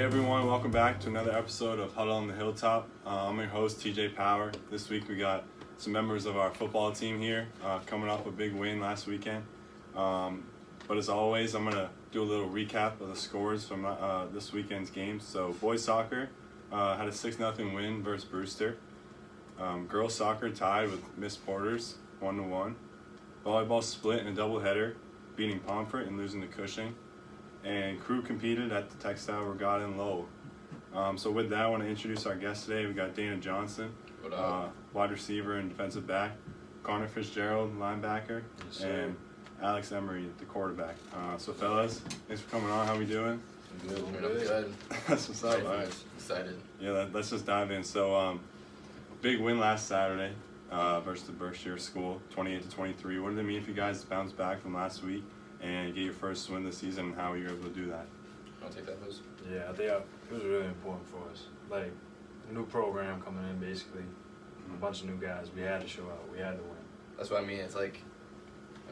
everyone, welcome back to another episode of Huddle on the Hilltop. I'm your host, TJ Power. This week we got some members of our football team here coming off a big win last weekend. But as always, I'm going to do a little recap of the scores from this weekend's games. So boys soccer had a 6-0 win versus Brewster. Girls soccer tied with Miss Porter's 1-1. Volleyball split in a doubleheader, beating Pomfret and losing to Cushing. And crew competed at the Textile Regatta in Lowell. So with that, I want to introduce our guest today. We got Dana Johnson, wide receiver and defensive back, Connor Fitzgerald, linebacker, and Alex Emery, the quarterback. So fellas, thanks for coming on. How we doing? Good. That's what's up. All right. Excited. Yeah, let's just dive in. So big win last Saturday versus the Berkshire School, 28-23. What did it mean for you guys to bounce back from last week and get your first win this season, and how were you able to do that? I'll take that, Liz. Yeah, I think it was really important for us. Like, a new program coming in, basically, a bunch of new guys. We had to show out. We had to win. That's what I mean. It's like,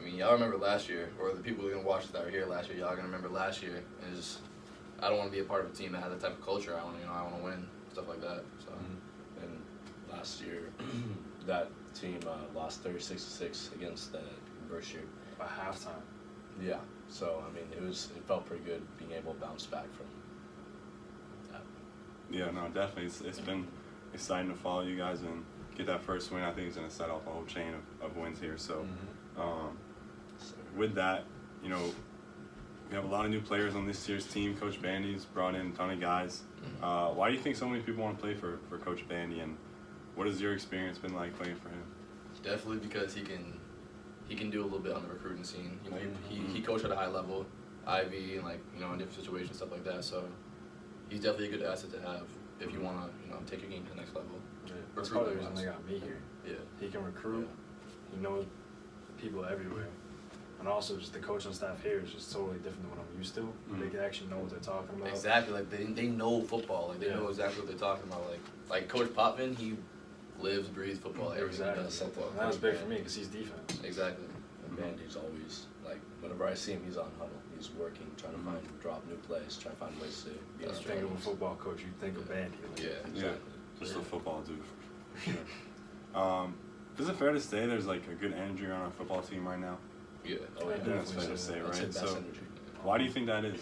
y'all remember last year, or the people who are going to watch that were here last year, y'all going to remember last year. And it's just, I don't want to be a part of a team that has that type of culture. I want to win, stuff like that. So. And last year, that team lost 36-6 against Berkshire. By halftime. Yeah, so it felt pretty good being able to bounce back from that. Yeah, no, definitely. It's been exciting to follow you guys and get that first win. I think it's going to set off a whole chain of wins here. So with that, we have a lot of new players on this year's team. Coach Bandy's brought in a ton of guys. Why do you think so many people want to play for Coach Bandy, and what has your experience been like playing for him? Definitely because he can do a little bit on the recruiting scene. He coached at a high level, Ivy, and in different situations, stuff like that. So he's definitely a good asset to have if you want to take your game to the next level. Yeah. That's probably the reason they got me here. Yeah. He can recruit. Yeah. He knows people everywhere. And also, just the coaching staff here is just totally different than what I'm used to. They can actually know what they're talking about. Exactly. Like they know football. Like they know exactly what they're talking about. Like Coach Potvin, he lives, breathes football. Exactly. And that was big for me because he's defense. Exactly. And Bandy's always, whenever I see him, he's on Huddle. He's working, trying to drop new plays, trying to find ways to be When you think of a football coach, you think of Bandy. Yeah, just a football dude. For sure. Is it fair to say there's a good energy around our football team right now? Yeah. I think that's fair to say, right? So, energy. why do you think that is?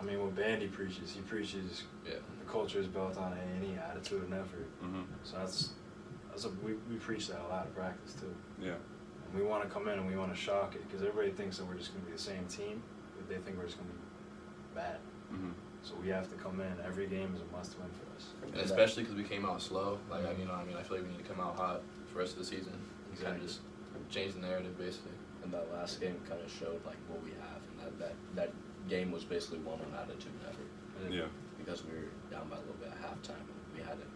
What Bandy preaches, he preaches the culture is built on A&E, attitude and effort. So we preach that a lot of practice too. Yeah. And we want to come in and we want to shock it because everybody thinks that we're just going to be the same team, but they think we're just going to be bad. So we have to come in. Every game is a must-win for us. And especially because we came out slow. I feel like we need to come out hot for the rest of the season. Kind of just change the narrative, basically. And that last game kind of showed what we have, and that game was basically won on attitude and effort. Yeah. Because we were down by a little bit at halftime, and we had to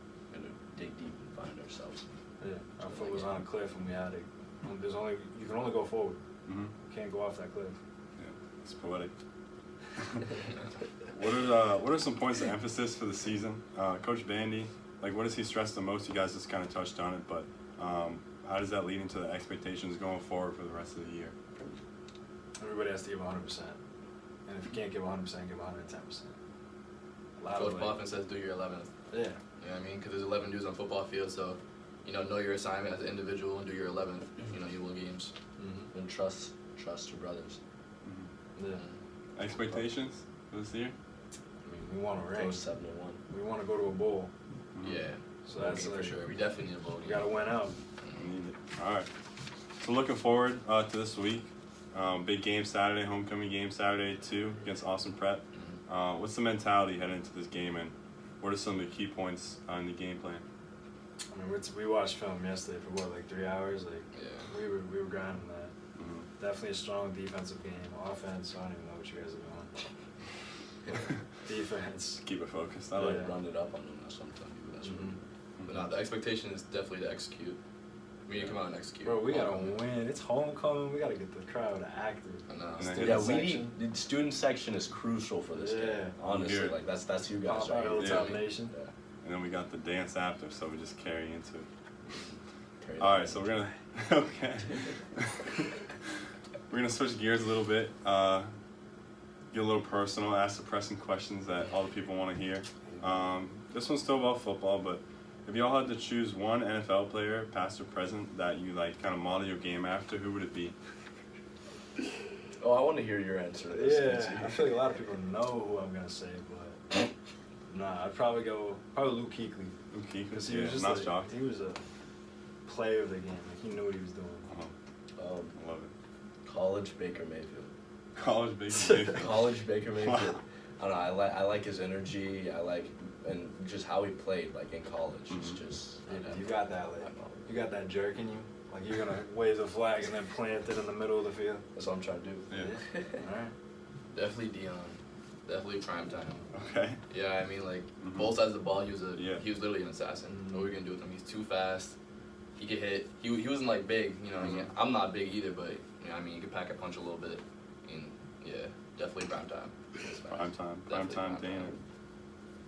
dig deep and find ourselves. Yeah, our foot was on a cliff, and we had to. You can only go forward. You can't go off that cliff. Yeah, it's poetic. What are some points of emphasis for the season? Coach Bandy, what does he stress the most? You guys just kind of touched on it, but how does that lead into the expectations going forward for the rest of the year? Everybody has to give 100%. And if you can't give 100%, give 110%. Coach Potvin says do your 11th. Yeah. You know what I mean? Because there's 11 dudes on football field, so, know your assignment as an individual and do your 11th. You win games. And trust your brothers. Yeah. Expectations for this year? We want to ring. 7-1. We want to go to a bowl. Yeah. So that's for sure. We definitely need a bowl. You got to win out. We need it. All right. So looking forward to this week. Big game Saturday, homecoming game Saturday too against Austin Prep. What's the mentality heading into this game, and what are some of the key points in the game plan? We watched film yesterday for 3 hours. We were grinding that. Definitely a strong defensive game. Offense, I don't even know what you guys are doing. Defense. Keep it focused. I run it up on them. That's what I'm telling you. That's But no, the expectation is definitely to execute. We need to come out and execute. Bro, we gotta win. It's homecoming. We gotta get the crowd active. I know. Yeah, the student section is crucial for this game. Honestly, that's you guys right here. Hilltop Nation. Yeah. And then we got the dance after, so we just carry into it. All right, so we're gonna we're gonna switch gears a little bit. get a little personal, ask the pressing questions that all the people want to hear. This one's still about football, but if y'all had to choose one NFL player, past or present, that you like kind of model your game after, who would it be? Oh, I want to hear your answer to this. Yeah, I feel like a lot of people know who I'm gonna say, but nah, I'd probably go Luke Kuechly. Luke Kuechly? Because he Yeah, was just not shocked. he was a player of the game. Like, he knew what he was doing. I love it. College Baker Mayfield. College Baker Mayfield. College Baker Mayfield. Wow. I don't know. I like his energy. I like and just how he played like in college. It's just You got that, like, you got that jerk in you. Like, you're gonna wave the flag and then plant it in the middle of the field. That's what I'm trying to do. Yeah. All right. Definitely Dion. Definitely prime time. Okay. Yeah, I mean, like, both sides of the ball, he was literally an assassin. Mhm. What are we gonna do with him? He's too fast. He could hit. He wasn't like big, you know. I mean, I'm not big either, but you know, I mean, he could pack a punch a little bit. And yeah, definitely prime time. Prime time. Definitely Prime time, prime Dana. time.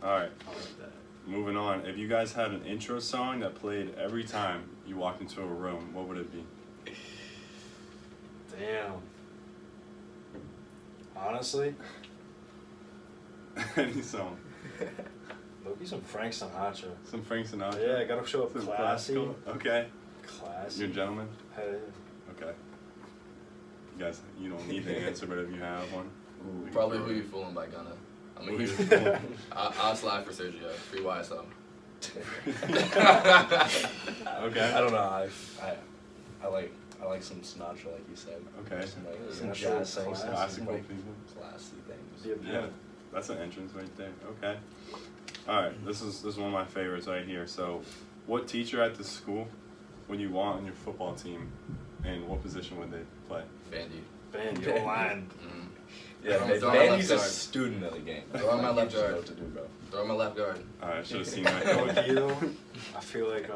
All right. I like that. Moving on. If you guys had an intro song that played every time you walked into a room, what would it be? Damn. Honestly, Any song. Loki, some Frank Sinatra. Some Frank Sinatra. Yeah, I gotta show up Some classy. classical. Okay. Classy. You're a gentleman. Hey. Okay. You guys, you don't need the answer, but if you have one. we can Probably throw Who it. You Fooling by Gunna. I'm a Who You huge Fooling? I'll slide for Sergio. Free YSL. Okay. I don't know. I like some Sinatra, like you said. Okay. Some Sinatra jazz things. classic. Classic Some white people. classy things. Yeah, that's an entrance right there. Okay. All right, this is one of my favorites right here. So, what teacher at the school would you want on your football team, and what position would they play? Bandy. Bandy, Bandy. O-line. Yeah, Throw man, my left Bandy's a guard. student of the game. Throw on my Like, left he just guard. know what to do, bro. Throw my left guard. All right, I should have seen that Loki, coming. though, I feel like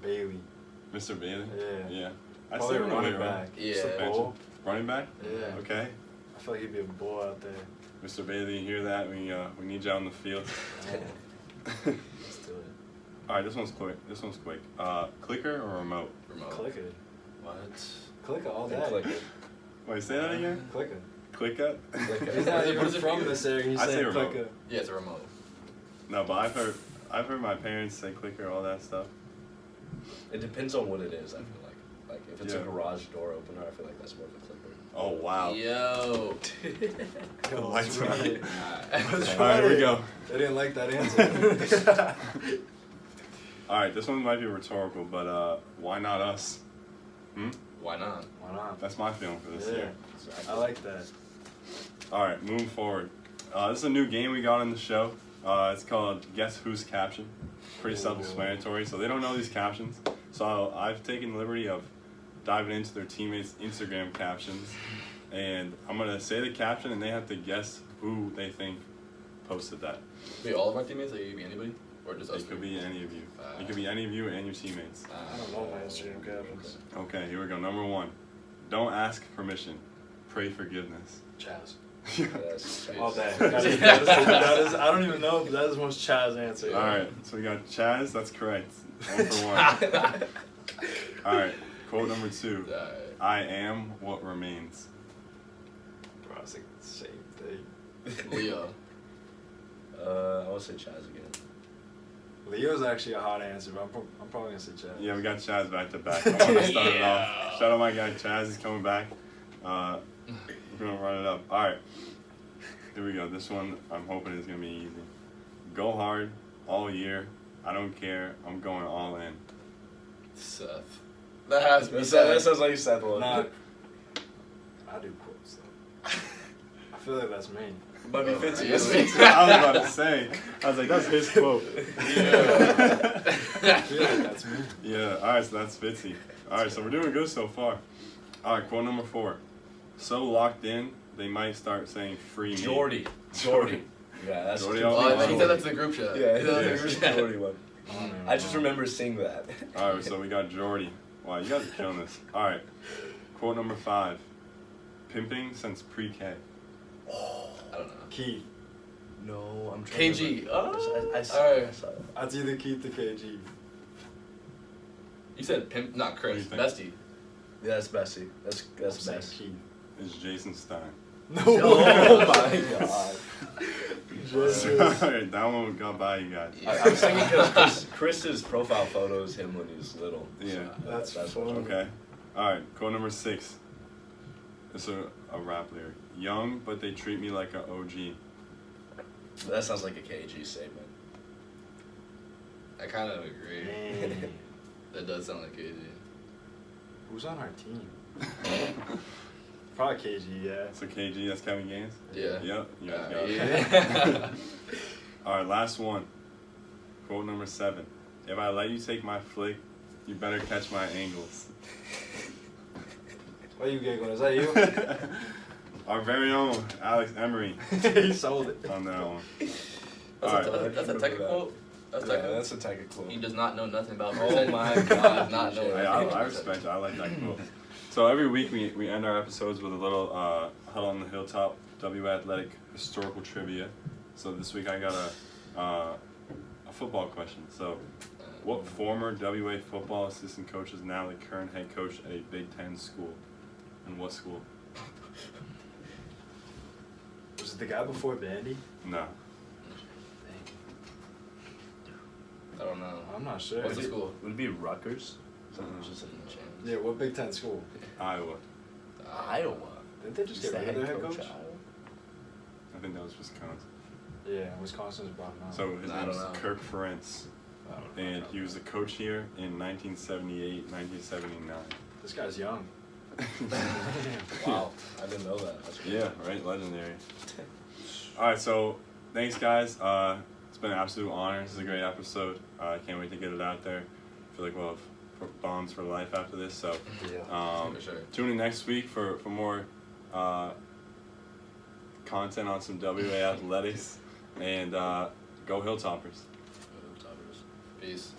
Bailey. Mr. Bailey. Yeah. Yeah. I Probably say running back. Yeah. Just a bull. Running back. Yeah. Okay. I feel like he'd be a bull out there. Mr. Bailey, you hear that? We need you out on the field. Let's do it. All right, this one's quick. Clicker or remote? Remote. Click it. What? Click it all day. Click it. Wait, say that again. Click it. Click up? He's not even What is it for from you? this area. He's I say saying remote. click it. Yeah, it's a remote. No, but I've heard my parents say clicker, all that stuff. It depends on what it is, I feel like. Like, if it's Yeah. a garage door opener, I feel like that's more of a clicker. Oh wow. Yo. The lights are on. right. That's All right, here we right. go. They didn't like that answer. All right, this one might be rhetorical, but why not us? Why not? Why not? That's my feeling for this Yeah. year. I like that. All right, moving forward. This is a new game we got on the show. It's called Guess Who's Caption. Pretty self-explanatory, so they don't know these captions. So I've taken the liberty of diving into their teammates' Instagram captions, and I'm gonna say the caption, and they have to guess who they think posted that. Wait, all of our teammates? Or it could be anybody? Or just us? It could be any of you. It could be any of you and your teammates. I don't know my Instagram captions. Okay, here we go. Number one. Don't ask permission. Pray forgiveness. Chaz. Yes. All day. Yeah. That is, I don't even know, but that is most Chaz answer. All right, so we got Chaz. That's correct. 1 for 1. All right, quote number 2. Alright. I am what remains. Bro, it's like the same thing. Leo. I want to say Chaz again. Leo's actually a hot answer, but I'm probably gonna say Chaz. Yeah, we got Chaz back to back. I want to start it off. Shout out my guy Chaz. He's coming back. We're gonna run it up. All right, here we go. This one I'm hoping is gonna be easy. Go hard all year. I don't care. I'm going all in. Seth. That has to be That Seth. sounds like Seth one. Nah, I do quotes though. I feel like that's me. Might be Fitzy. Yes, I was about to say. I was like, that's his quote. I feel like that's me. Yeah, alright, so that's Fitzy. Alright, so we're doing good so far. Alright, quote number 4. So locked in, they might start saying free me. Jordy. Yeah, that's Jordy too all Oh, the he said that to the group chat. Yeah, He said that to the yeah. group it's chat. Jordy one. I don't even I just know. remember seeing that. Alright, so we got Jordy. Wow, you guys are killing this. Alright, quote number 5. Pimping since pre-K. I don't know. Keith. No, I'm trying KG. to Oh. I saw Alright. it. That's either Keith or KG. You said pimp, not Chris. What do you Bestie. Yeah, that's Bessie. That's I'm saying Bessie. Keith. It's Jason Stein. No. Oh my god. Sorry, that one got by you guys. I was thinking because Chris's profile photo is him when he's little. Yeah. That's what. funny. Okay. Alright, quote number 6. This is a rap lyric. Young, but they treat me like an OG. That sounds like a KG statement. I kind of agree. Dang. That does sound like KG. Who's on our team? Probably KG, yeah. So KG, that's Kevin Gaines? Yeah. Yep, you guys got it. Yeah. Alright, last one. Quote number 7. If I let you take my flick, you better catch my angles. Why are you giggling? Is that you? Our very own Alex Emery He sold it. on that one. That's Alright. a technical. That's Yeah, technical. that's a technical. He does not know nothing about Oh music. my He does God, not know DJ. Hey, anything. I respect it. I like that quote. So every week we end our episodes with a little Huddle on the Hilltop W Athletic historical trivia. So this week I got a football question. So what former WA football assistant coach is now the current head coach at a Big Ten school? And what school? Was it the guy before Bandy? No. I don't know. I'm not sure. What's the school? Would it be Rutgers? Mm-mm. Just a chance. Yeah, what Big Ten school? Iowa. Iowa. Didn't they just Is get the rid of their head coach? at Iowa? I think that was Wisconsin. Yeah, Wisconsin's brought him out. So his I name don't is know. Kirk Ferentz. I don't know. And he was a coach here in 1978, 1979. This guy's young. Wow, I didn't know that. That's Yeah, right? Legendary. Alright, so thanks guys. It's been an absolute honor. This is a great episode. I can't wait to get it out there. I feel like we'll have bonds for life after this. So Yeah. For sure. tune in next week for more content on some WA athletics. And go Hilltoppers. Peace.